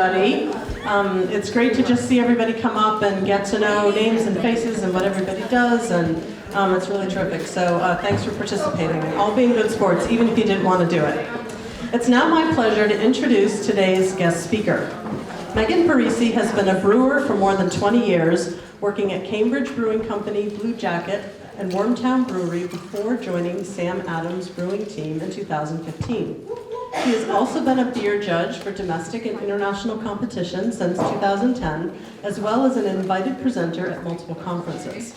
everybody. It's great to just see everybody come up and get to know names and faces and what everybody does, and it's really terrific. So thanks for participating, all being good sports, even if you didn't want to do it. It's now my pleasure to introduce today's guest speaker. Megan Parisi has been a brewer for more than 20 years, working at Cambridge Brewing Co, Bluejacket, and Wormtown Brewery before joining Sam Adams' brewing team in 2015. She has also been a beer judge for domestic and international competitions since 2010, as well as an invited presenter at multiple conferences.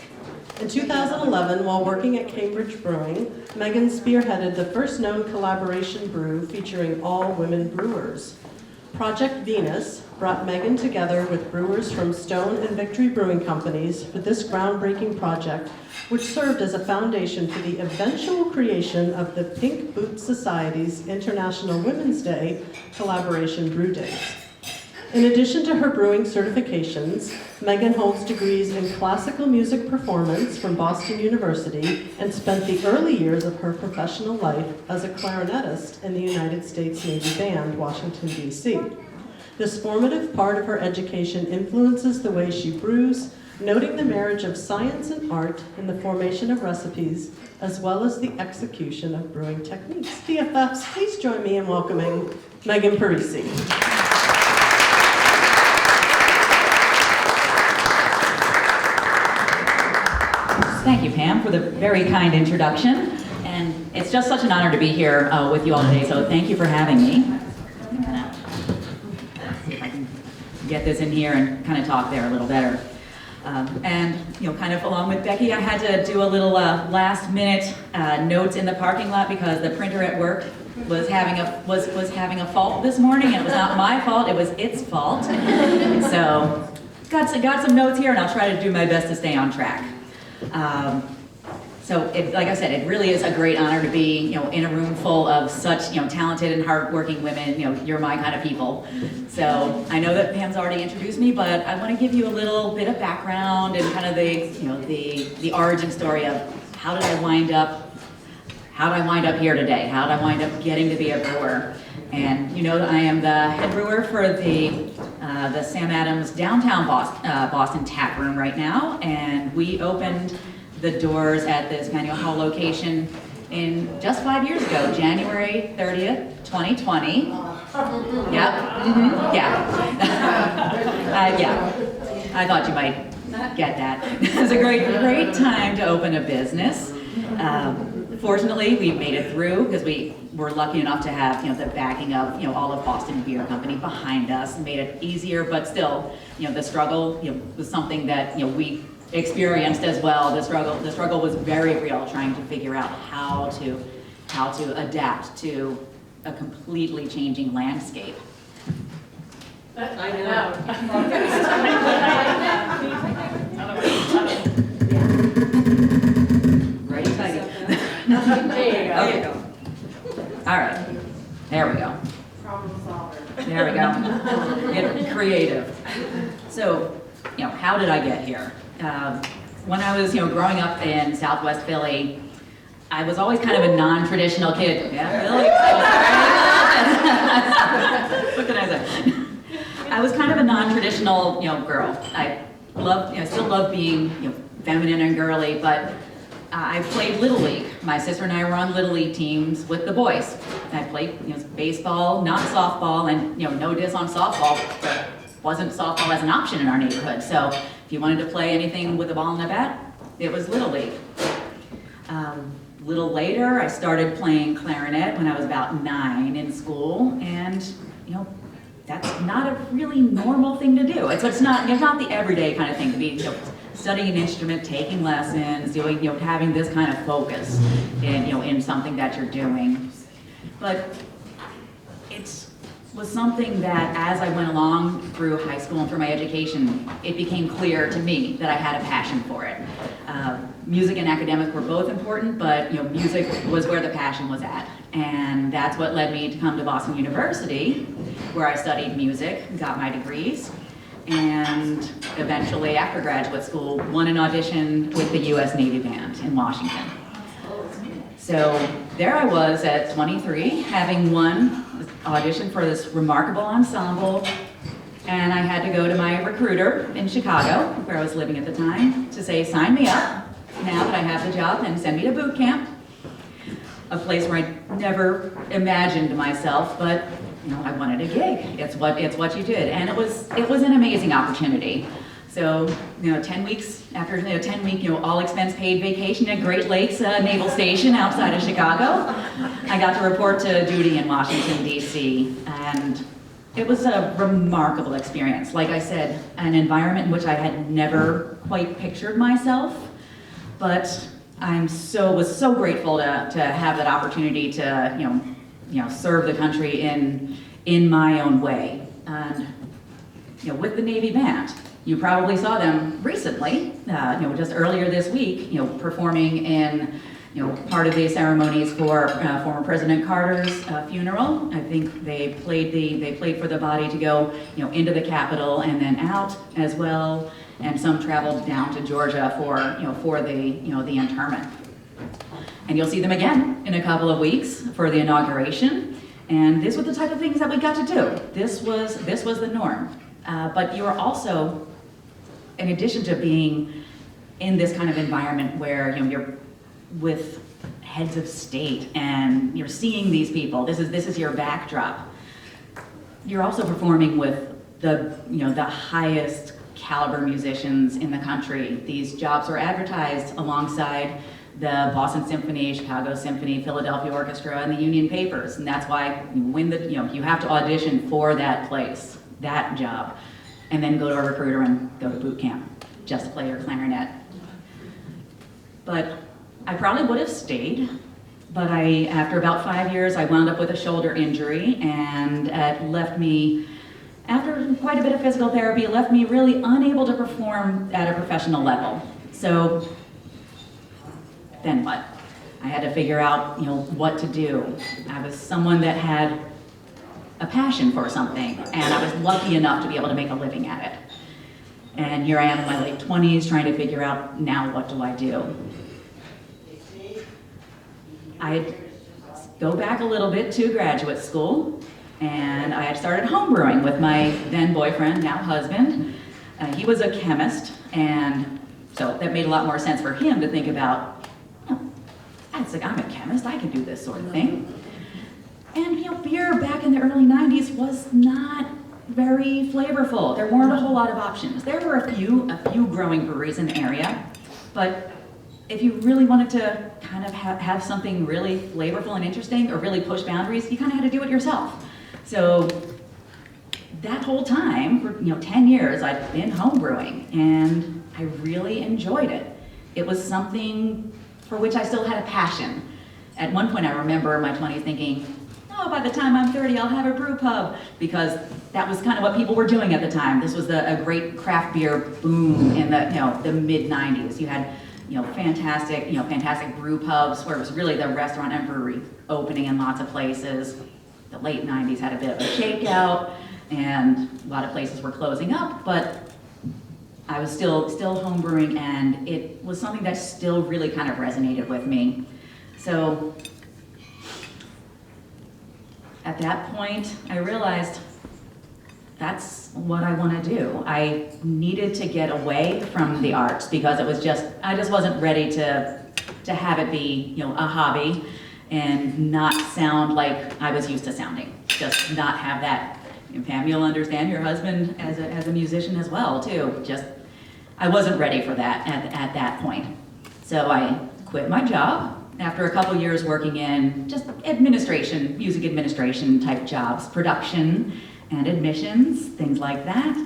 In 2011, while working at Cambridge Brewing, Megan spearheaded the first known collaboration brew featuring all women brewers. Project Venus brought Megan together with brewers from Stone and Victory Brewing Companies for this groundbreaking project, which served as a foundation for the eventual creation of the Pink Boot Society's International Women's Day Collaboration Brew Days. In addition to her brewing certifications, Megan holds degrees in classical music performance from Boston University and spent the early years of her professional life as a clarinetist in the United States Navy Band, Washington, D.C. This formative part of her education influences the way she brews, noting the marriage of science and art in the formation of recipes, as well as the execution of brewing techniques. BFFs, please join me in welcoming Megan Parisi. Thank you, Pam, for the very kind introduction. And it's just such an honor to be here with you all today, so thank you for having me. I'm gonna see if I can get this in here and kind of talk there a little better. And, you know, kind of along with Becky, I had to do a little last-minute notes in the parking lot because the printer at work was having a fault this morning, and it was not my fault, it was its fault. So, got some notes here, and I'll try to do my best to stay on track. Like I said, it really is a great honor to be, you know, in a room full of such, you know, talented and hardworking women. You know, you're my kind of people. So I know that Pam's already introduced me, but I want to give you a little bit of background and kind of the, you know, the origin story of how did I wind up here today? How did I wind up getting to be a brewer? And you know that I am the head brewer for the Sam Adams downtown Boston Taproom right now, and we opened the doors at this Manuel Hall location in just 5 years ago, January 30th, 2020. Yeah, yeah. I thought you might get that. It was a great time to open a business. Fortunately, we made it through because we were lucky enough to have, you know, the backing of, you know, all of Boston Beer Company behind us, and made it easier. But still, you know, the struggle, you know, was something that, you know, we experienced as well. The struggle was very real, trying to figure out how to adapt to a completely changing landscape. I know. Right, tight. There you go. All right, there we go. Problem solver. There we go. Get creative. So, you know, how did I get here? When I was, you know, growing up in Southwest Philly, I was always kind of a non-traditional kid. Yeah, Philly. What can I say? I was kind of a non-traditional, you know, girl. I still love being, you know, feminine and girly, but I played Little League. My sister and I were on Little League teams with the boys. I played, you know, baseball, not softball, and, you know, no diss on softball, but wasn't softball as an option in our neighborhood. So if you wanted to play anything with a ball and a bat, it was Little League. A little later, I started playing clarinet when I was about 9 in school, and, you know, that's not a really normal thing to do. It's not the everyday kind of thing to be, you know, studying an instrument, taking lessons, doing, you know, having this kind of focus in, you know, in something that you're doing. But it was something that as I went along through high school and through my education, it became clear to me that I had a passion for it. Music and academic were both important, but, you know, music was where the passion was at. And that's what led me to come to Boston University, where I studied music, got my degrees, and eventually, after graduate school, won an audition with the U.S. Navy Band in Washington. So there I was at 23, having won this audition for this remarkable ensemble, And I had to go to my recruiter in Chicago, where I was living at the time, to say, sign me up now that I have the job and send me to boot camp. A place where I never imagined myself, but I wanted a gig. It's what you did, and it was an amazing opportunity. So 10 weeks after 10-week all expense paid vacation at Great Lakes Naval Station outside of Chicago, I got to report to duty in Washington D.C. and it was a remarkable experience. Like I said, an environment in which I had never quite pictured myself, but was so grateful to have that opportunity to serve the country in my own way. And with the Navy Band, you probably saw them recently, just earlier this week, performing in part of the ceremonies for former President Carter's funeral. I think they played for the body to go into the Capitol and then out as well. And some traveled down to Georgia for the interment. And you'll see them again in a couple of weeks for the inauguration. And this was the type of things that we got to do. This was the norm. But you are also, in addition to being in this kind of environment where you're with heads of state and you're seeing these people, this is your backdrop. You're also performing with the highest caliber musicians in the country. These jobs are advertised alongside the Boston Symphony, Chicago Symphony, Philadelphia Orchestra, and the union papers, and that's why you have to audition for that place, that job, and then go to a recruiter and go to boot camp just to play your clarinet. But I probably would have stayed, but after about 5 years, I wound up with a shoulder injury, and it left me, after quite a bit of physical therapy, it left me really unable to perform at a professional level. So then what? I had to figure out, what to do. I was someone that had a passion for something, and I was lucky enough to be able to make a living at it. And here I am in my late 20s trying to figure out, now what do I do? I'd go back a little bit to graduate school, and I had started homebrewing with my then boyfriend, now husband. He was a chemist, and so that made a lot more sense for him to think about, I'm a chemist, I can do this sort of thing. And beer back in the early 90s was not very flavorful. There weren't a whole lot of options. There were a few growing breweries in the area, but if you really wanted to kind of have something really flavorful and interesting or really push boundaries, you kind of had to do it yourself. So that whole time, for 10 years, I've been homebrewing, and I really enjoyed it. It was something for which I still had a passion. At one point, I remember in my 20s thinking, by the time I'm 30, I'll have a brew pub, because that was kind of what people were doing at the time. This was a great craft beer boom in the mid 90s. You had fantastic brew pubs where it was really the restaurant and brewery opening in lots of places. The late 90s had a bit of a shakeout, and a lot of places were closing up, but I was still homebrewing, and it was something that still really kind of resonated with me. So at that point, I realized that's what I want to do. I needed to get away from the arts because I just wasn't ready to have it be, a hobby and not sound like I was used to sounding. Just not have that. And Pam, you'll understand, your husband as a musician as well too. I wasn't ready for that at that point. So I quit my job after a couple years working in just administration, music administration type jobs, production and admissions, things like that,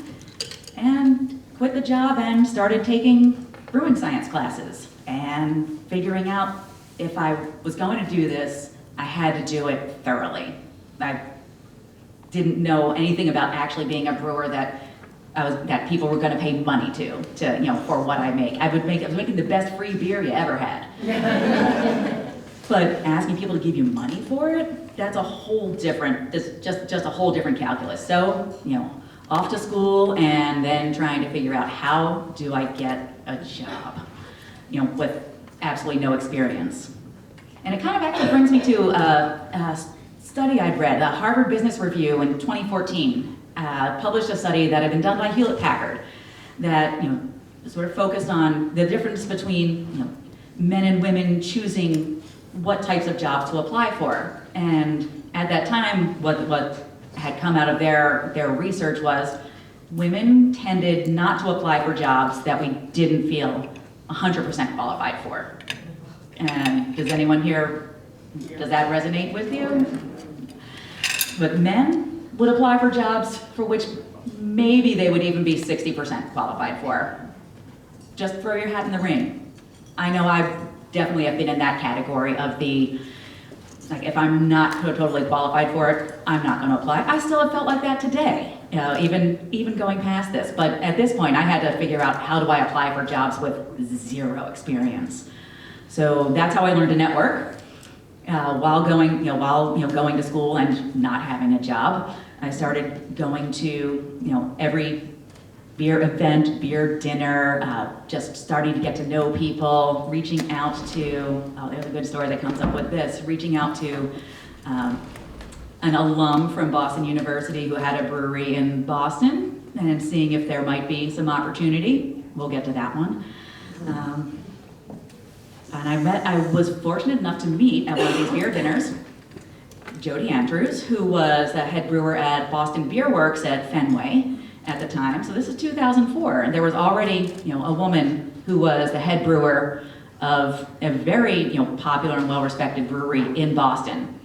and quit the job and started taking brewing science classes and figuring out if I was going to do this, I had to do it thoroughly. I didn't know anything about actually being a brewer that people were going to pay money to for what I make. I was making the best free beer you ever had. But asking people to give you money for it, that's a whole different, just a whole different calculus. So, off to school and then trying to figure out how do I get a job, with absolutely no experience. And it kind of actually brings me to a study I'd read, the Harvard Business Review in 2014. published a study that had been done by Hewlett Packard that sort of focused on the difference between men and women choosing what types of jobs to apply for. And at that time, what had come out of their research was women tended not to apply for jobs that we didn't feel 100% qualified for. And does anyone here, does that resonate with you? But men would apply for jobs for which maybe they would even be 60% qualified for. Just throw your hat in the ring. I know I definitely have been in that category of the, like, if I'm not totally qualified for it, I'm not going to apply. I still have felt like that today, even going past this. But at this point, I had to figure out, how do I apply for jobs with zero experience? So that's how I learned to network. While going to school and not having a job, I started going to every beer event, beer dinner, just starting to get to know people, reaching out to, there's a good story that comes up with this, reaching out to an alum from Boston University who had a brewery in Boston and seeing if there might be some opportunity. We'll get to that one. And I was fortunate enough to meet at one of these beer dinners Jody Andrews, who was the head brewer at Boston Beer Works at Fenway at the time. So this is 2004, and there was already, a woman who was the head brewer of a very, popular and well-respected brewery in Boston.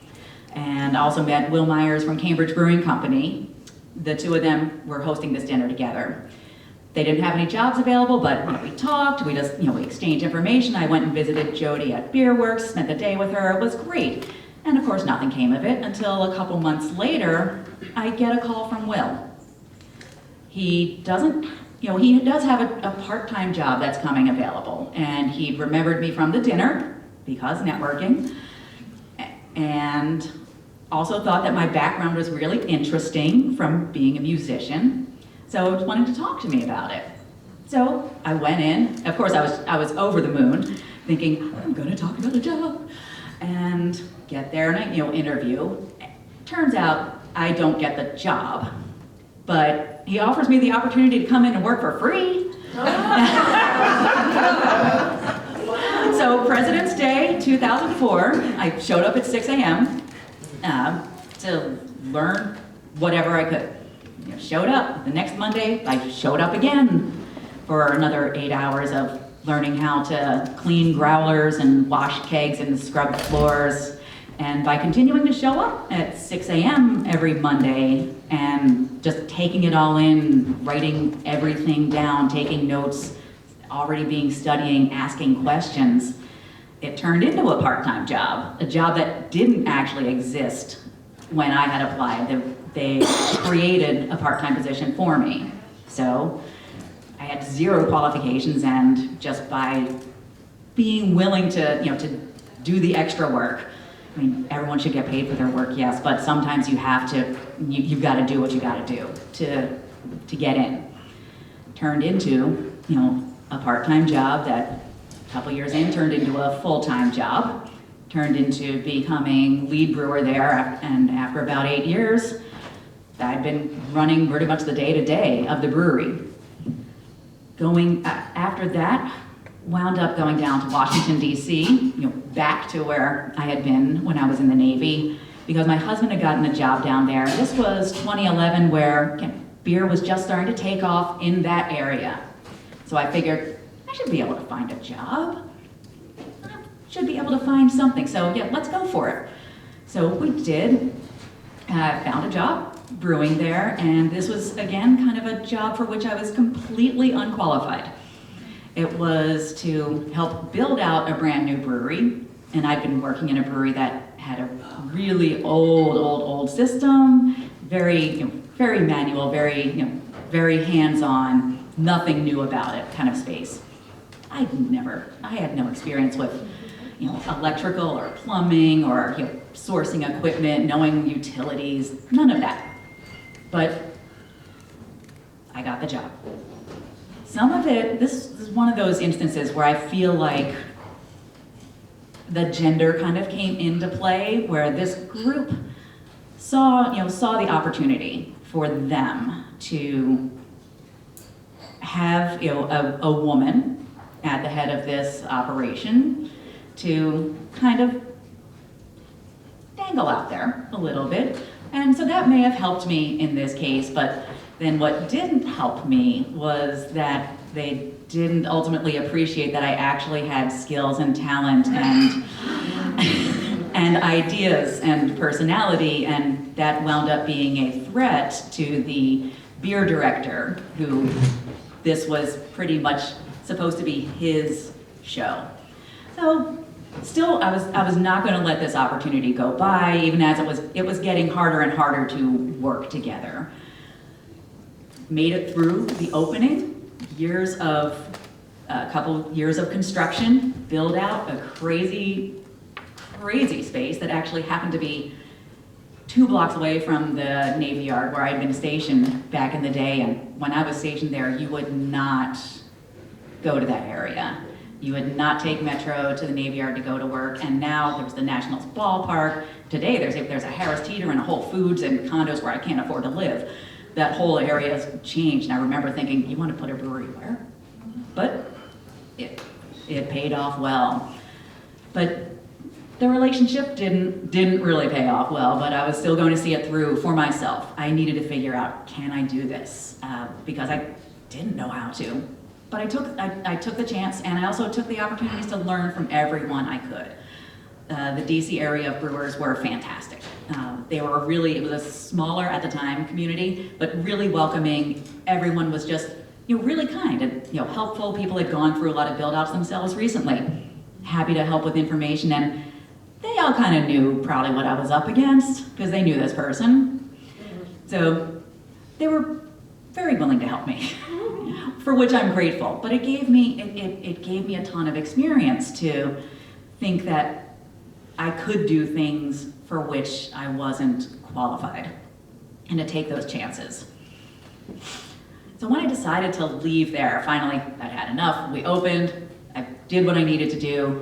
And also met Will Myers from Cambridge Brewing Co. The two of them were hosting this dinner together. They didn't have any jobs available, but we talked, we just, we exchanged information. I went and visited Jody at Beer Works, spent the day with her. It was great. And of course, nothing came of it until a couple months later, I get a call from Will. He doesn't, he does have a part-time job that's coming available, and he remembered me from the dinner, because networking, and also thought that my background was really interesting from being a musician, so wanted to talk to me about it. So I went in. Of course, I was over the moon, thinking, I'm gonna talk about a job, and get there and I interview. Turns out I don't get the job, but he offers me the opportunity to come in and work for free. So President's Day 2004, I showed up at 6 a.m. To learn whatever I could. Showed up. The next Monday, I showed up again for another 8 hours of learning how to clean growlers and wash kegs and scrub floors. And by continuing to show up at 6 a.m. every Monday and just taking it all in, writing everything down, taking notes, already studying, asking questions, it turned into a part-time job, a job that didn't actually exist when I had applied. They created a part-time position for me. So I had zero qualifications, and just by being willing to do the extra work. I mean, everyone should get paid for their work, yes, but sometimes you have to, you've got to do what you got to do to get in. Turned into, a part-time job that a couple years in turned into a full-time job, turned into becoming lead brewer there, and after about 8 years, I'd been running pretty much the day-to-day of the brewery. After that, wound up going down to Washington, D.C., back to where I had been when I was in the Navy, because my husband had gotten a job down there. This was 2011, where beer was just starting to take off in that area. So I figured, I should be able to find a job. I should be able to find something. So yeah, let's go for it. So we did. I found a job brewing there, and this was, again, kind of a job for which I was completely unqualified. It was to help build out a brand new brewery, and I'd been working in a brewery that had a really old system, very manual, very hands-on, nothing new about it kind of space. I had no experience with electrical or plumbing or sourcing equipment, knowing utilities, none of that. But I got the job. Some of it, this is one of those instances where I feel like the gender kind of came into play, where this group saw the opportunity for them to have, a woman at the head of this operation to kind of dangle out there a little bit. And so that may have helped me in this case, but then what didn't help me was that they didn't ultimately appreciate that I actually had skills and talent and and ideas and personality, and that wound up being a threat to the beer director, who this was pretty much supposed to be his show. So still, I was not going to let this opportunity go by, even as it was getting harder and harder to work together. Made it through the opening, a couple years of construction, build out a crazy space that actually happened to be 2 blocks away from the Navy Yard where I'd been stationed back in the day. And when I was stationed there, you would not go to that area. You would not take Metro to the Navy Yard to go to work. And now there's the Nationals ballpark. Today there's a Harris Teeter and a Whole Foods and condos where I can't afford to live. That whole area has changed. And I remember thinking, you want to put a brewery where? But it paid off well. But the relationship didn't really pay off well, but I was still going to see it through for myself. I needed to figure out, can I do this? Because I didn't know how to. But I took the chance, and I also took the opportunities to learn from everyone I could. The DC area of brewers were fantastic. It was a smaller at the time community, but really welcoming. Everyone was just really kind and helpful. People had gone through a lot of build-outs themselves recently. Happy to help with information, and they all kind of knew probably what I was up against because they knew this person. So they were very willing to help me, for which I'm grateful. But it gave me a ton of experience to think that I could do things for which I wasn't qualified, and to take those chances. So when I decided to leave there, finally I'd had enough. We opened, I did what I needed to do.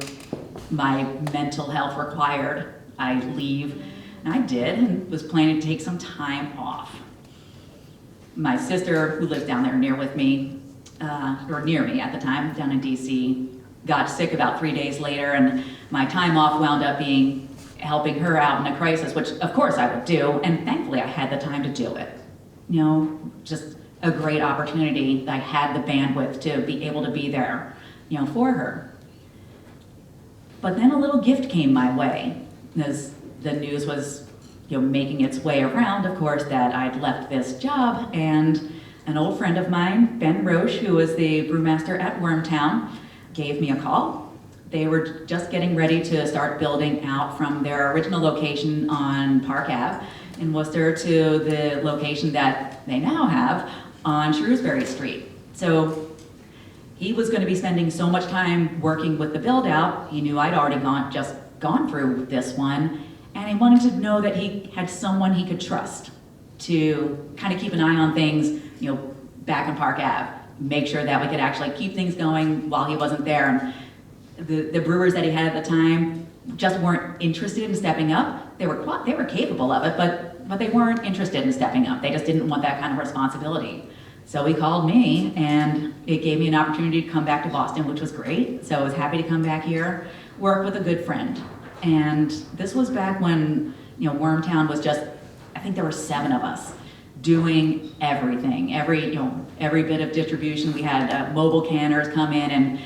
My mental health required I leave, and I did, and was planning to take some time off. My sister, who lives down there near me at the time, down in DC, got sick about 3 days later, and my time off wound up being helping her out in a crisis, which of course I would do, and thankfully I had the time to do it. Just a great opportunity that I had the bandwidth to be able to be there, for her. But then a little gift came my way, as the news was, making its way around, of course, that I'd left this job, and an old friend of mine, Ben Roche, who was the brewmaster at Wormtown, gave me a call. They were just getting ready to start building out from their original location on Park Ave in Worcester to the location that they now have on Shrewsbury Street. So he was going to be spending so much time working with the build out. He knew I'd already gone through this one, and he wanted to know that he had someone he could trust to kind of keep an eye on things, back on Park Ave, make sure that we could actually keep things going while he wasn't there. And the brewers that he had at the time just weren't interested in stepping up. They were capable of it, but they weren't interested in stepping up. They just didn't want that kind of responsibility. So he called me, and it gave me an opportunity to come back to Boston, which was great. So I was happy to come back here, work with a good friend. And this was back when, Wormtown was just, I think there were 7 of us doing everything, every bit of distribution. We had mobile canners come in and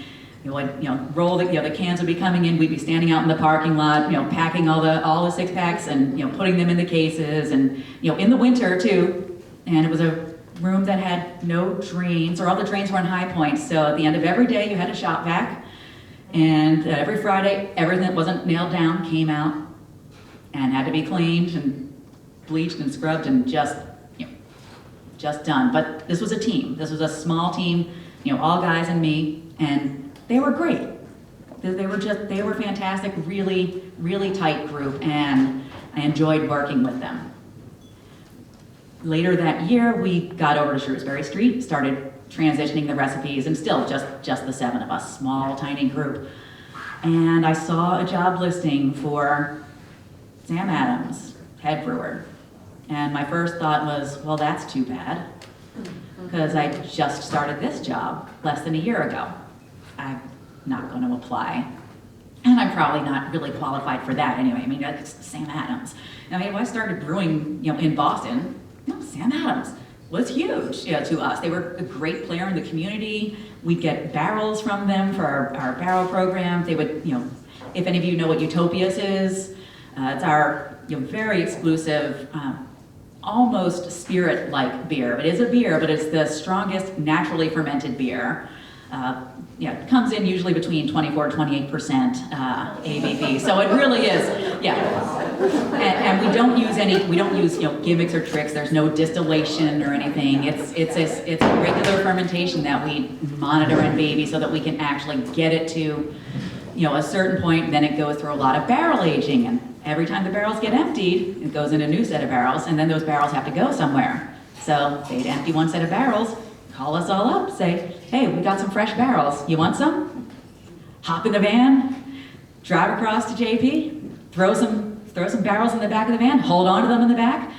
roll the cans would be coming in. We'd be standing out in the parking lot, packing all the 6-packs and putting them in the cases, and in the winter too. And it was a room that had no drains, or all the drains were on high points. So at the end of every day, you had a shop vac, and every Friday, everything that wasn't nailed down came out and had to be cleaned and bleached and scrubbed and just done. But this was a team. This was a small team, all guys and me, and they were great. They were fantastic, really, really tight group, and I enjoyed working with them. Later that year, we got over to Shrewsbury Street, started transitioning the recipes, and still just the 7 of us, small, tiny group. And I saw a job listing for Sam Adams, head brewer. And my first thought was, well, that's too bad, because I just started this job less than a year ago. I'm not going to apply. And I'm probably not really qualified for that anyway. I mean, it's Sam Adams. I mean, when I started brewing, in Boston, Sam Adams was huge, to us. They were a great player in the community. We'd get barrels from them for our barrel program. They would, if any of you know what Utopias is, it's our very exclusive, almost spirit-like beer. It is a beer, but it's the strongest naturally fermented beer. It comes in usually between 24 and 28% ABV. So it really is, And we don't use gimmicks or tricks. There's no distillation or anything. It's a regular fermentation that we monitor and baby so that we can actually get it to, a certain point. Then it goes through a lot of barrel aging, and every time the barrels get emptied, it goes in a new set of barrels, and then those barrels have to go somewhere. So they'd empty one set of barrels, call us all up, say, hey, we got some fresh barrels. You want some? Hop in the van, drive across to JP, throw some barrels in the back of the van, hold on to them in the back,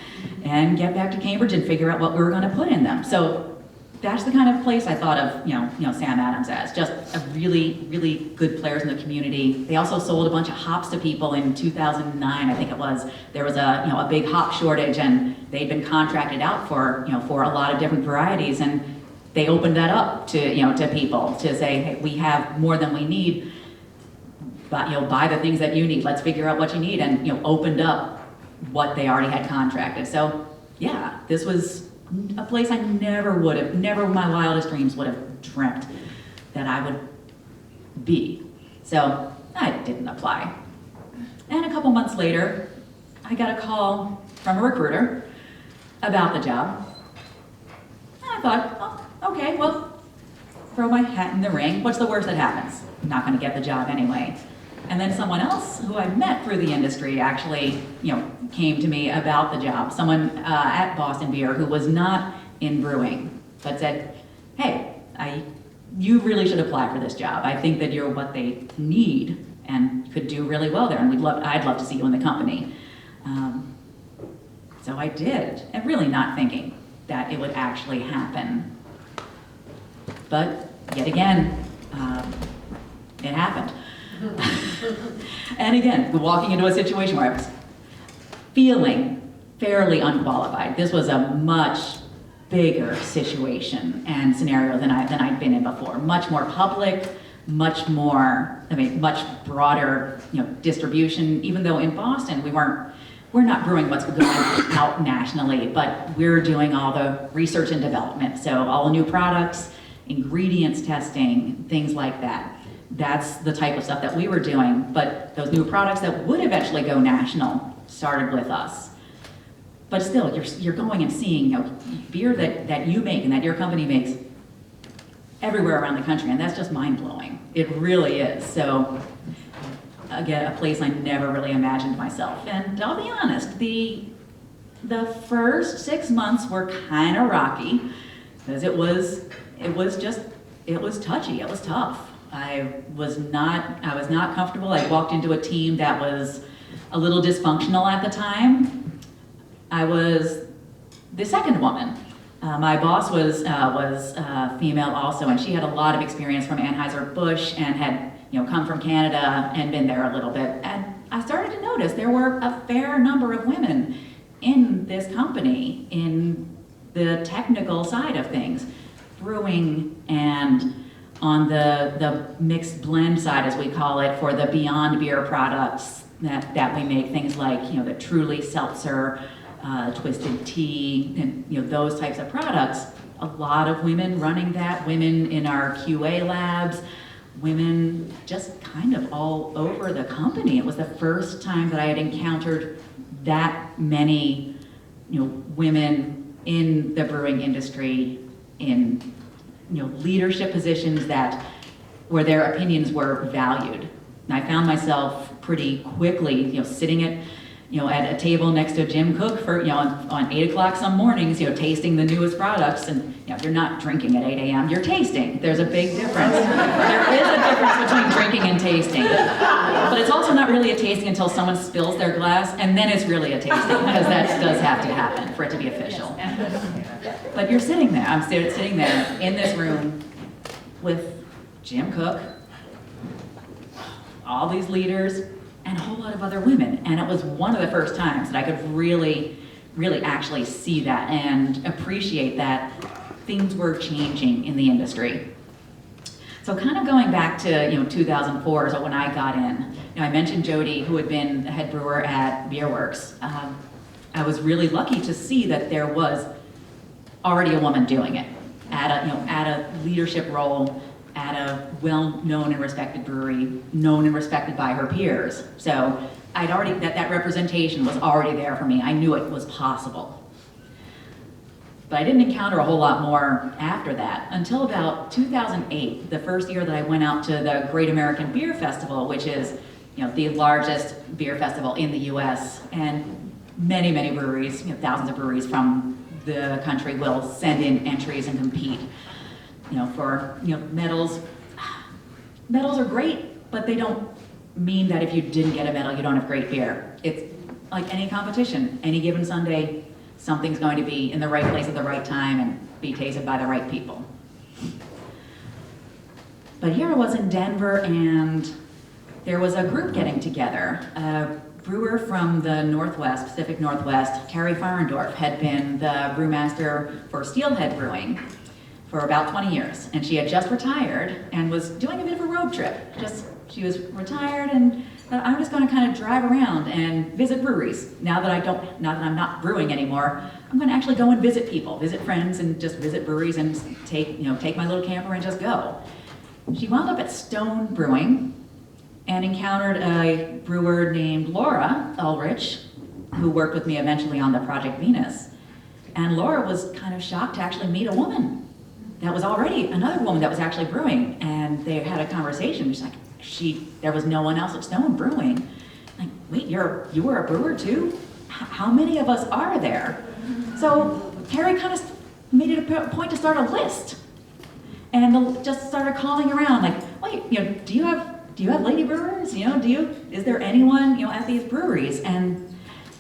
and get back to Cambridge and figure out what we were going to put in them. So that's the kind of place I thought of, Sam Adams as, just a really, really good players in the community. They also sold a bunch of hops to people in 2009, I think it was. There was a big hop shortage, and they'd been contracted out for a lot of different varieties, and they opened that up to people to say, hey, we have more than we need, but buy the things that you need. Let's figure out what you need, and opened up what they already had contracted. So yeah, this was a place I never in my wildest dreams would have dreamt that I would be. So I didn't apply. And a couple months later, I got a call from a recruiter about the job. And I thought, oh, okay, well, throw my hat in the ring. What's the worst that happens? I'm not going to get the job anyway. And then someone else who I met through the industry actually, came to me about the job. Someone at Boston Beer who was not in brewing, but said, hey, you really should apply for this job. I think that you're what they need and could do really well there, and I'd love to see you in the company. So I did, and really not thinking that it would actually happen. But yet again, it happened. And again, walking into a situation where I was feeling fairly unqualified. This was a much bigger situation and scenario than I'd been in before. Much more public, much broader, distribution. Even though in Boston we're not brewing what's going out nationally, but we're doing all the research and development. So all new products, ingredients testing, things like that. That's the type of stuff that we were doing, but those new products that would eventually go national started with us. But still, you're going and seeing beer that you make and that your company makes everywhere around the country, and that's just mind-blowing. It really is. So again, a place I never really imagined myself. And I'll be honest, the first 6 months were kind of rocky, because it was touchy, it was tough. I was not comfortable. I walked into a team that was a little dysfunctional at the time. I was the second woman. My boss was female also, and she had a lot of experience from Anheuser-Busch and had come from Canada and been there a little bit. And I started to notice there were a fair number of women in this company in the technical side of things, brewing and on the mixed blend side, as we call it, for the beyond beer products that we make, things like the Truly seltzer, twisted tea, and those types of products. A lot of women running that, women in our QA labs, women just kind of all over the company. It was the first time that I had encountered that many women in the brewing industry in leadership positions where their opinions were valued. And I found myself pretty quickly, sitting at a table next to Jim Cook for, on 8 o'clock some mornings, tasting the newest products. And if you're not drinking at 8 a.m., you're tasting. There's a big difference. There is a difference between drinking and tasting. But it's also not really a tasting until someone spills their glass, and then it's really a tasting, because that does have to happen for it to be official. But you're sitting there, I'm sitting there in this room with Jim Cook, all these leaders, and a whole lot of other women. And it was one of the first times that I could really actually see that and appreciate that things were changing in the industry. So kind of going back to 2004 is when I got in. I mentioned Jody, who had been the head brewer at Beer Works. I was really lucky to see that there was already a woman doing it at a leadership role at a well-known and respected brewery, known and respected by her peers. So I'd already, that representation was already there for me. I knew it was possible. But I didn't encounter a whole lot more after that until about 2008, the first year that I went out to the Great American Beer Festival, which is the largest beer festival in the US. And many breweries, thousands of breweries from the country will send in entries and compete for medals. Medals are great, but they don't mean that if you didn't get a medal, you don't have great beer. It's like any competition. Any given Sunday, something's going to be in the right place at the right time and be tasted by the right people. But here I was in Denver, and there was a group getting together. A brewer from the Northwest, Pacific Northwest, Carrie Farendorf, had been the brewmaster for Steelhead Brewing for about 20 years. And she had just retired and was doing a bit of a road trip. She was retired, and I'm just going to kind of drive around and visit breweries. Now that I'm not brewing anymore, I'm going to actually go and visit people, visit friends, and just visit breweries and take my little camper and just go. She wound up at Stone Brewing and encountered a brewer named Laura Ulrich, who worked with me eventually on the Project Venus. And Laura was kind of shocked to actually meet a woman. That was already another woman that was actually brewing, and they had a conversation. She's like, there was no one else at Stone Brewing. Like, wait, you were a brewer too? How many of us are there? So Carrie kind of made it a point to start a list, and just started calling around, like, wait, do you have lady brewers? Is there anyone at these breweries? And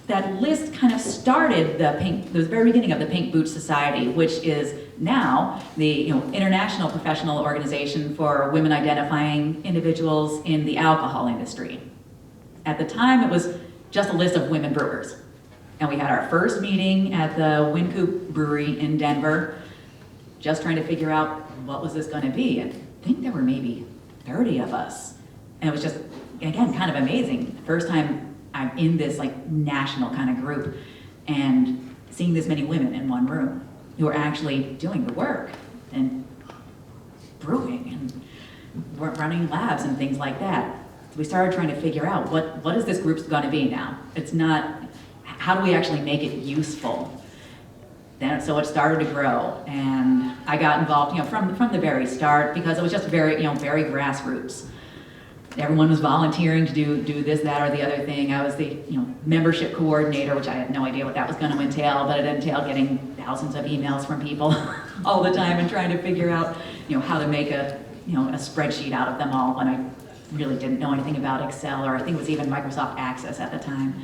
that list kind of started the very beginning of the Pink Boots Society, which is now the international professional organization for women identifying individuals in the alcohol industry. At the time, it was just a list of women brewers. And we had our first meeting at the Wincoop Brewery in Denver, just trying to figure out what was this going to be. I think there were maybe 30 of us. And it was just, again, kind of amazing. First time I'm in this national kind of group and seeing this many women in one room who are actually doing the work and brewing and running labs and things like that. So we started trying to figure out what is this group's going to be now. It's not, how do we actually make it useful? So it started to grow, and I got involved from the very start, because it was just very grassroots. Everyone was volunteering to do this, that, or the other thing. I was the membership coordinator, which I had no idea what that was going to entail, but it entailed getting thousands of emails from people all the time and trying to figure out how to make a spreadsheet out of them all, when I really didn't know anything about Excel, or I think it was even Microsoft Access at the time.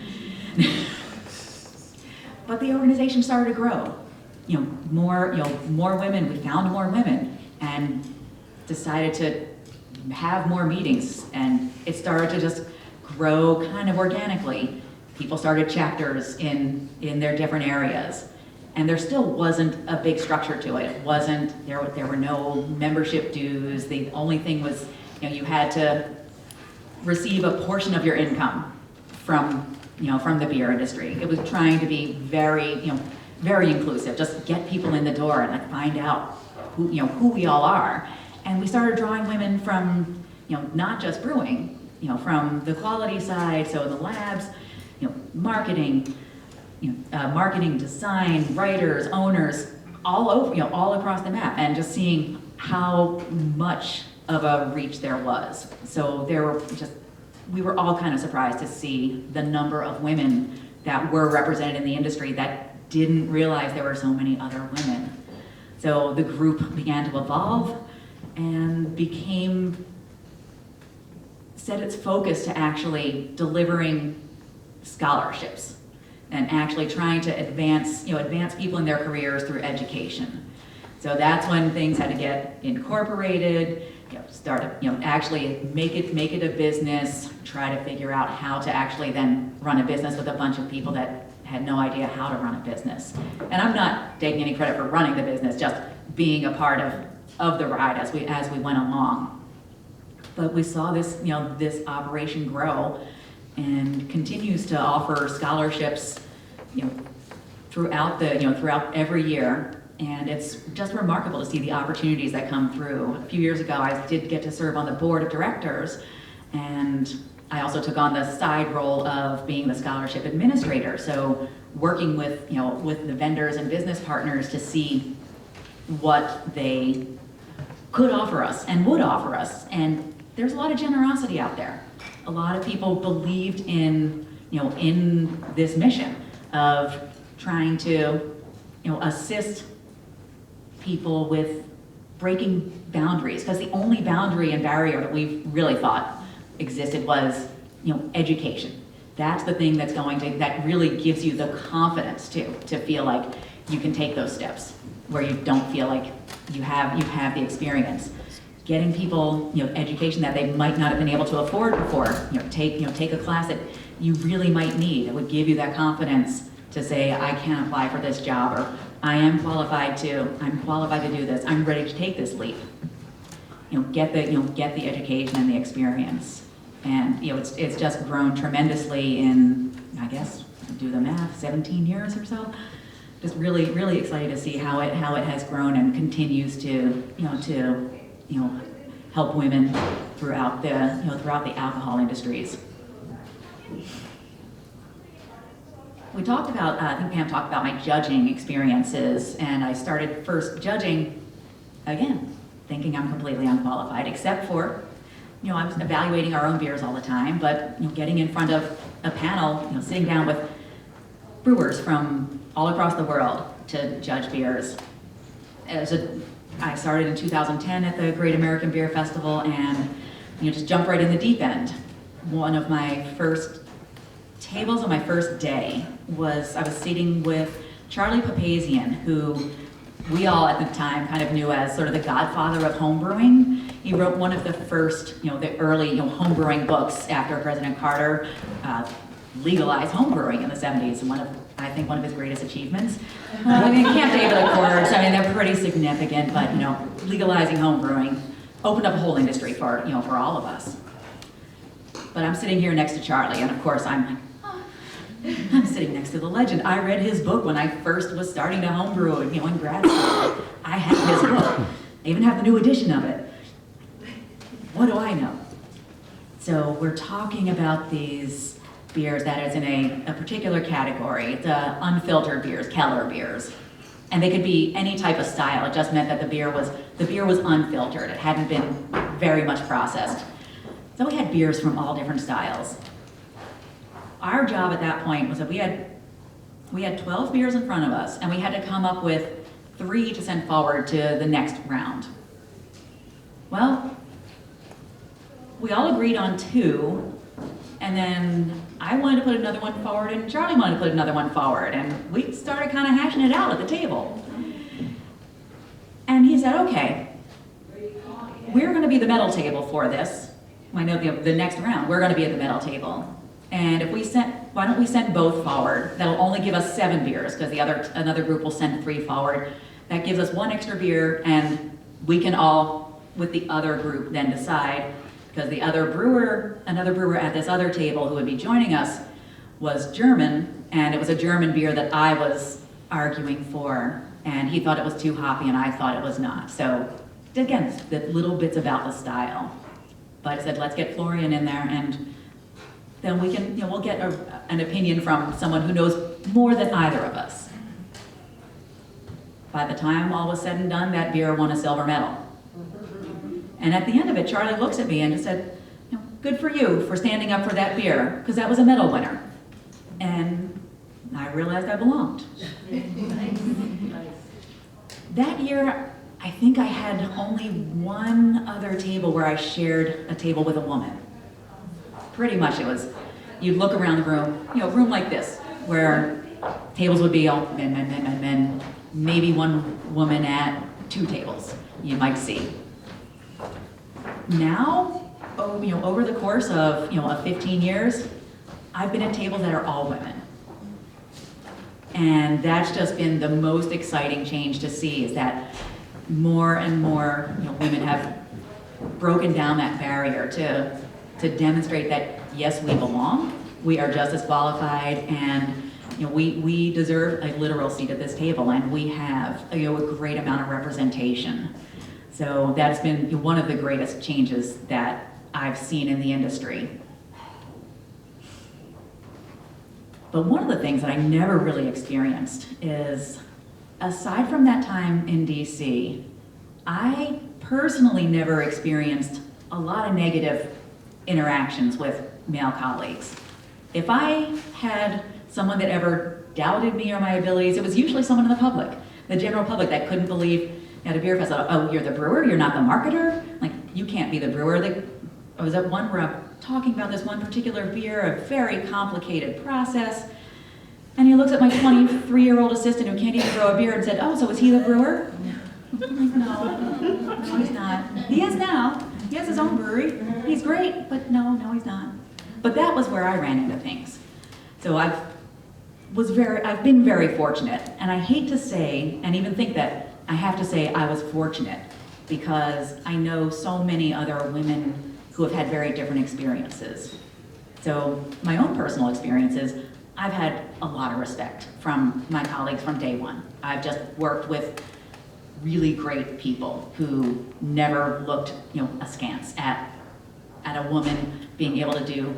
But the organization started to grow. More women. We found more women and decided to have more meetings, and it started to just grow kind of organically. People started chapters in their different areas, and there still wasn't a big structure to it. It wasn't, there were no membership dues. The only thing was, you had to receive a portion of your income from the beer industry. It was trying to be very inclusive. Just get people in the door and find out who we all are. And we started drawing women from, not just brewing, from the quality side, so the labs, marketing, marketing, design, writers, owners, all over, all across the map, and just seeing how much of a reach there was. So we were all kind of surprised to see the number of women that were represented in the industry that didn't realize there were so many other women. So the group began to evolve and became set its focus to actually delivering scholarships and actually trying to advance people in their careers through education. So that's when things had to get incorporated, actually make it a business, try to figure out how to actually then run a business with a bunch of people that had no idea how to run a business. And I'm not taking any credit for running the business, just being a part of the ride as we went along. But we saw this, this operation grow and continues to offer scholarships, throughout every year. And it's just remarkable to see the opportunities that come through. A few years ago, I did get to serve on the board of directors, and I also took on the side role of being the scholarship administrator. So working with, with the vendors and business partners to see what they could offer us and would offer us. And there's a lot of generosity out there. A lot of people believed in, in this mission of trying to, assist people with breaking boundaries, because the only boundary and barrier that we really thought existed was, education. That's the thing that really gives you the confidence to feel like you can take those steps where you don't feel like you have the experience. Getting people, education that they might not have been able to afford before. Take a class that you really might need. It would give you that confidence to say, I can apply for this job, or I'm qualified to do this. I'm ready to take this leap. Get the education and the experience, and it's just grown tremendously in, I guess, do the math, 17 years or so. Just really, really excited to see how it has grown and continues to help women throughout the alcohol industries. We talked about, I think Pam talked about my judging experiences, and I started first judging, again, thinking I'm completely unqualified, except for, I was evaluating our own beers all the time, but getting in front of a panel, sitting down with brewers from all across the world to judge beers. I started in 2010 at the Great American Beer Festival, and just jumped right in the deep end. One of my first tables on my first day was, I was sitting with Charlie Papazian, who we all at the time kind of knew as sort of the godfather of homebrewing. He wrote one of the first, the early homebrewing books after President Carter legalized homebrewing in the 70s, and I think one of his greatest achievements. Camp David Accords, they're pretty significant, but legalizing homebrewing opened up a whole industry for all of us. But I'm sitting here next to Charlie, and of course I'm sitting next to the legend. I read his book when I first was starting to homebrew, in grad school. I have his book. I even have the new edition of it. What do I know? So we're talking about these beers that is in a particular category, the unfiltered beers, Keller beers. And they could be any type of style. It just meant that the beer was unfiltered. It hadn't been very much processed. So we had beers from all different styles. Our job at that point was that we had 12 beers in front of us, and we had to come up with 3 to send forward to the next round. Well, we all agreed on 2, and then I wanted to put another one forward, and Charlie wanted to put another one forward, and we started kind of hashing it out at the table. And he said, okay, we're going to be the medal table for this. I know the next round, we're going to be at the medal table. And why don't we send both forward? That'll only give us 7 beers, because another group will send 3 forward. That gives us 1 extra beer, and we can all, with the other group, then decide, because another brewer at this other table who would be joining us was German, and it was a German beer that I was arguing for, and he thought it was too hoppy, and I thought it was not. So, again, the little bits about the style. But I said, let's get Florian in there, and then we can, we'll get an opinion from someone who knows more than either of us. By the time all was said and done, that beer won a silver medal. And at the end of it, Charlie looks at me and just said, good for you for standing up for that beer, because that was a medal winner. And I realized I belonged. That year, I think I had only one other table where I shared a table with a woman. pretty much it was, you'd look around the room, a room like this, where tables would be all men, men, men, men, men, maybe one woman at 2 tables, you might see. Now, over the course of, 15 years, I've been at tables that are all women. And that's just been the most exciting change to see, is that more and more women have broken down that barrier to demonstrate that, yes, we belong, we are just as qualified, and we deserve a literal seat at this table, and we have a great amount of representation. So that's been one of the greatest changes that I've seen in the industry. But one of the things that I never really experienced is, aside from that time in DC, I personally never experienced a lot of negative interactions with male colleagues. If I had someone that ever doubted me or my abilities, it was usually someone in the public, the general public, that couldn't believe at a beer fest, oh, you're the brewer, you're not the marketer? Like, you can't be the brewer. I was at one where I'm talking about this one particular beer, a very complicated process, and he looks at my 23-year-old assistant who can't even brew a beer and said, oh, so is he the brewer? I'm like, no, he's not. He is now. He has his own brewery. He's great, but no, he's not. But that was where I ran into things. So I've been very fortunate, and I hate to say, and even think that I have to say I was fortunate, because I know so many other women who have had very different experiences. So my own personal experiences, I've had a lot of respect from my colleagues from day one. I've just worked with really great people who never looked, askance at a woman being able to do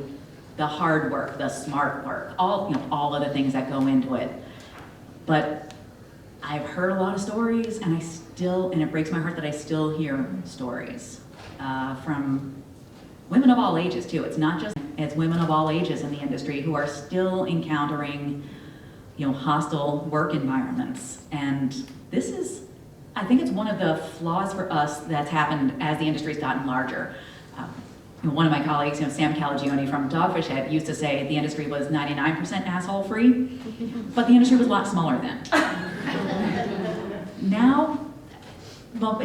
the hard work, the smart work, all of the things that go into it. But I've heard a lot of stories, and it breaks my heart that I still hear stories from women of all ages too. It's not just, it's women of all ages in the industry who are still encountering, hostile work environments. And this is, I think it's one of the flaws for us that's happened as the industry's gotten larger. One of my colleagues, Sam Calagione from Dogfish Head, used to say the industry was 99% asshole free, but the industry was a lot smaller then. Now, well,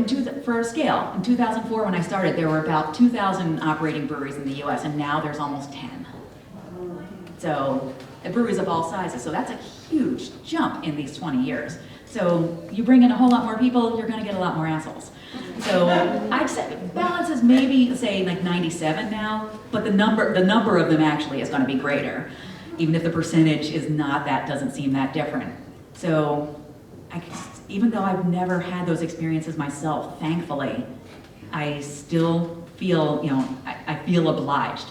for a scale, in 2004 when I started, there were about 2,000 operating breweries in the US, and now there's almost 10. So, breweries of all sizes, so that's a huge jump in these 20 years. So, you bring in a whole lot more people, you're gonna get a lot more assholes. So, I'd say balance is maybe, say, like 97 now, but the number of them actually is gonna be greater. Even if the percentage is not, that doesn't seem that different. So, even though I've never had those experiences myself, thankfully, I still feel, I feel obliged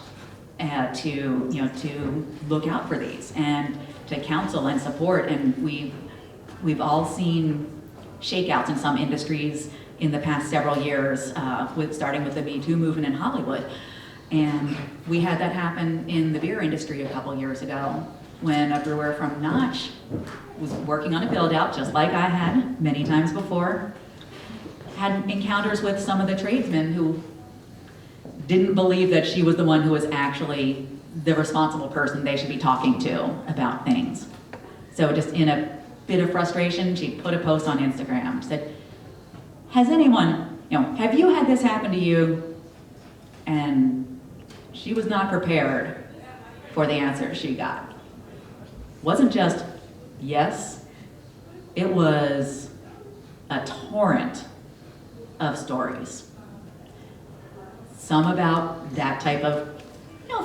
to look out for these and to counsel and support. And we've all seen shakeouts in some industries in the past several years, starting with the Me Too movement in Hollywood. And we had that happen in the beer industry a couple years ago, when a brewer from Notch was working on a build-out, just like I had many times before, had encounters with some of the tradesmen who didn't believe that she was the one who was actually the responsible person they should be talking to about things. So just in a bit of frustration, she put a post on Instagram, said, has anyone, have you had this happen to you? And she was not prepared for the answer she got. Wasn't just yes, it was a torrent of stories. Some about that type of,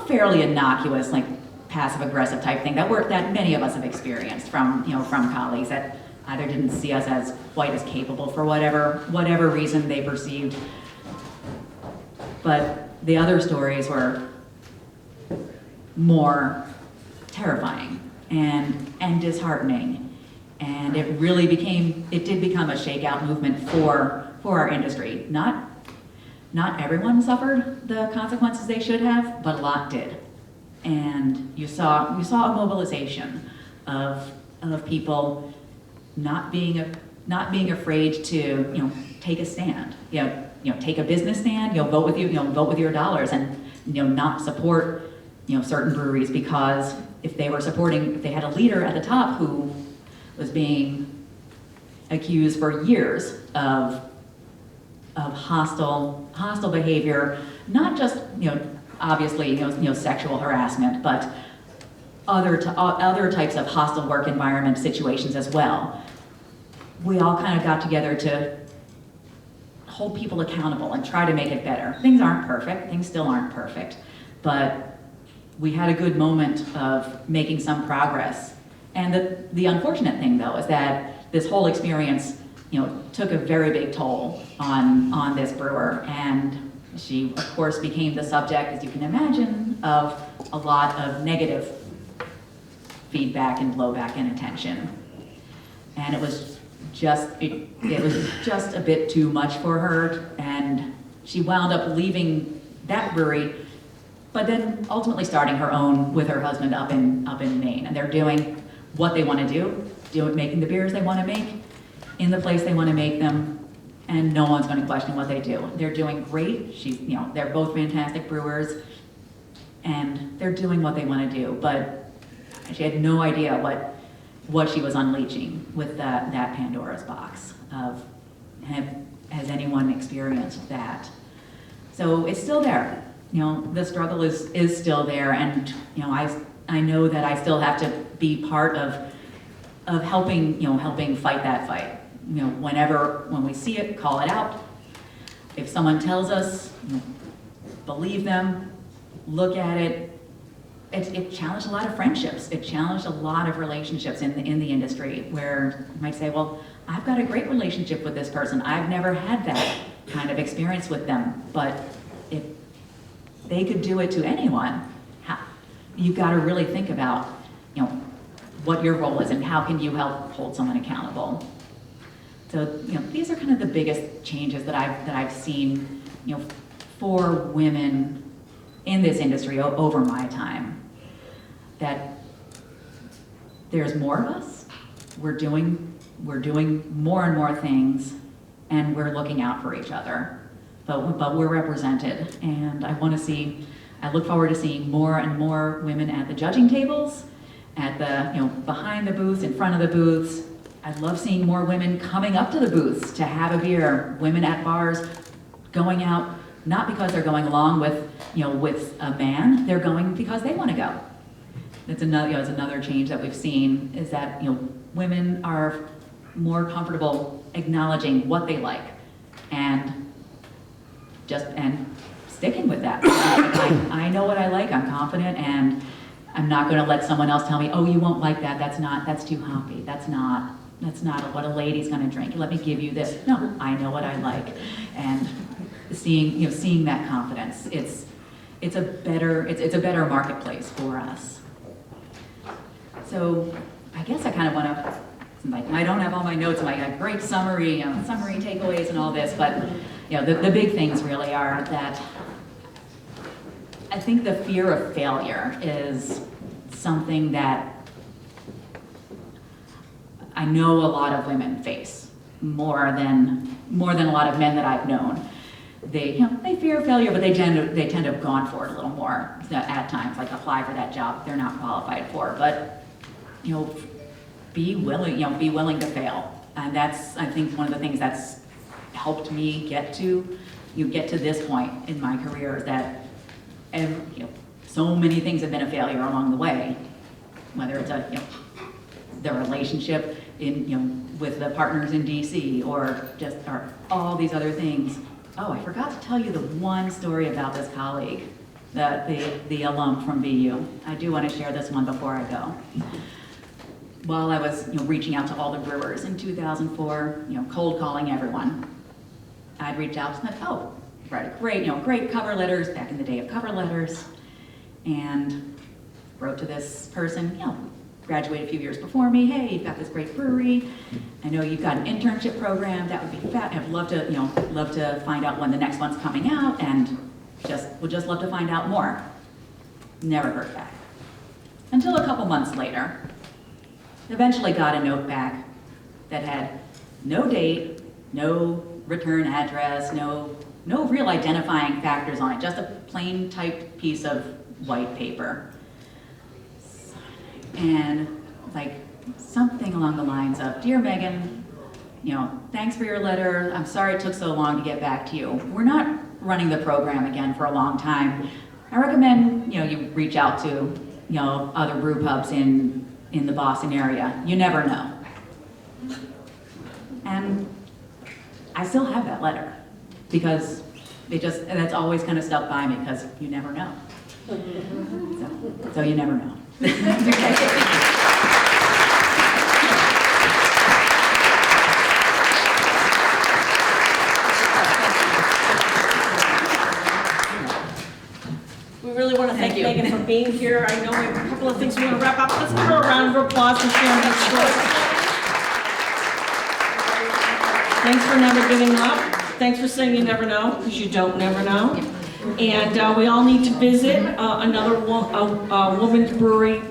fairly innocuous, like passive-aggressive type thing that many of us have experienced from colleagues that either didn't see us as quite as capable for whatever reason they perceived. But the other stories were more terrifying and disheartening. And it did become a shakeout movement for our industry. Not everyone suffered the consequences they should have, but a lot did. And you saw a mobilization of people not being afraid to take a stand, take a business stand, vote with your dollars, and not support certain breweries, because if they had a leader at the top who was being accused for years of hostile behavior, not just, obviously, sexual harassment, but other types of hostile work environment situations as well. We all kind of got together to hold people accountable and try to make it better. Things aren't perfect, things still aren't perfect, but we had a good moment of making some progress. And the unfortunate thing, though, is that this whole experience, took a very big toll on this brewer, and she, of course, became the subject, as you can imagine, of a lot of negative feedback and blowback and attention. And it was just a bit too much for her, and she wound up leaving that brewery, but then ultimately starting her own with her husband up in Maine. And they're doing what they want to do, making the beers they want to make in the place they want to make them, and no one's going to question what they do. They're doing great. They're both fantastic brewers, and they're doing what they want to do. But she had no idea what she was unleashing with that Pandora's box of, has anyone experienced that? So it's still there. The struggle is still there, and I know that I still have to be part of helping fight that fight. When we see it, call it out. If someone tells us, believe them, look at it. It challenged a lot of friendships. It challenged a lot of relationships in the industry, where you might say, well, I've got a great relationship with this person. I've never had that kind of experience with them. But if they could do it to anyone, you've got to really think about, what your role is and how can you help hold someone accountable. So, these are kind of the biggest changes that I've seen, for women in this industry over my time. That there's more of us. We're doing more and more things, and we're looking out for each other. But we're represented, and I look forward to seeing more and more women at the judging tables, at the behind the booths, in front of the booths. I love seeing more women coming up to the booths to have a beer. Women at bars going out, not because they're going along with a man. They're going because they want to go. It's another change that we've seen, is that women are more comfortable acknowledging what they like and sticking with that. I know what I like. I'm confident, and I'm not going to let someone else tell me, oh, you won't like that. That's too hoppy. That's not what a lady's going to drink. Let me give you this. No, I know what I like, and seeing that confidence, it's a better marketplace for us. So I guess I kind of want to, I don't have all my notes, my great summary takeaways and all this, but the big things really are that I think the fear of failure is something that I know a lot of women face more than a lot of men that I've known. They fear failure, but they tend to have gone for it a little more at times, like apply for that job they're not qualified for. But be willing to fail, and that's, I think, one of the things that's helped me get to this point in my career, is that so many things have been a failure along the way, whether it's the relationship with the partners in DC, or all these other things. Oh, I forgot to tell you the one story about this colleague, the alum from BU. I do want to share this one before I go. While I was reaching out to all the brewers in 2004, cold calling everyone, I'd reach out and said, oh, right, great cover letters, back in the day of cover letters, and wrote to this person, graduated a few years before me. Hey, you've got this great brewery. I know you've got an internship program. That would be fat. I'd love to find out when the next one's coming out, and would just love to find out more. Never heard back. Until a couple months later, eventually got a note back that had no date, no return address, no no real identifying factors on it, just a plain typed piece of white paper. And like something along the lines of, "Dear Megan, thanks for your letter. I'm sorry it took so long to get back to you. We're not running the program again for a long time. I recommend, you reach out to, other brew pubs in the Boston area. You never know." And I still have that letter because that's always kind of stuck by me because you never know. So you never know. We really want to thank Megan for being here. I know we have a couple of things we want to wrap up. Let's give her a round of applause for sharing that story. Thanks for never giving up. Thanks for saying you never know, because you don't never know. And we all need to visit another woman's brewery,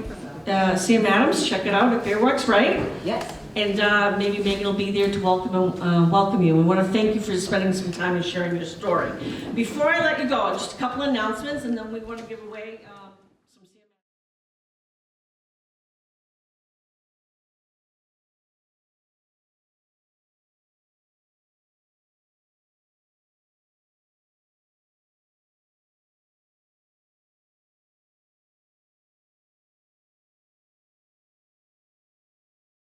Sam Adams. Check it out at Beerworks, right? Yes. And maybe Megan will be there to welcome you. We want to thank you for spending some time and sharing your story. Before I let you go, just a couple announcements, and then we want to give away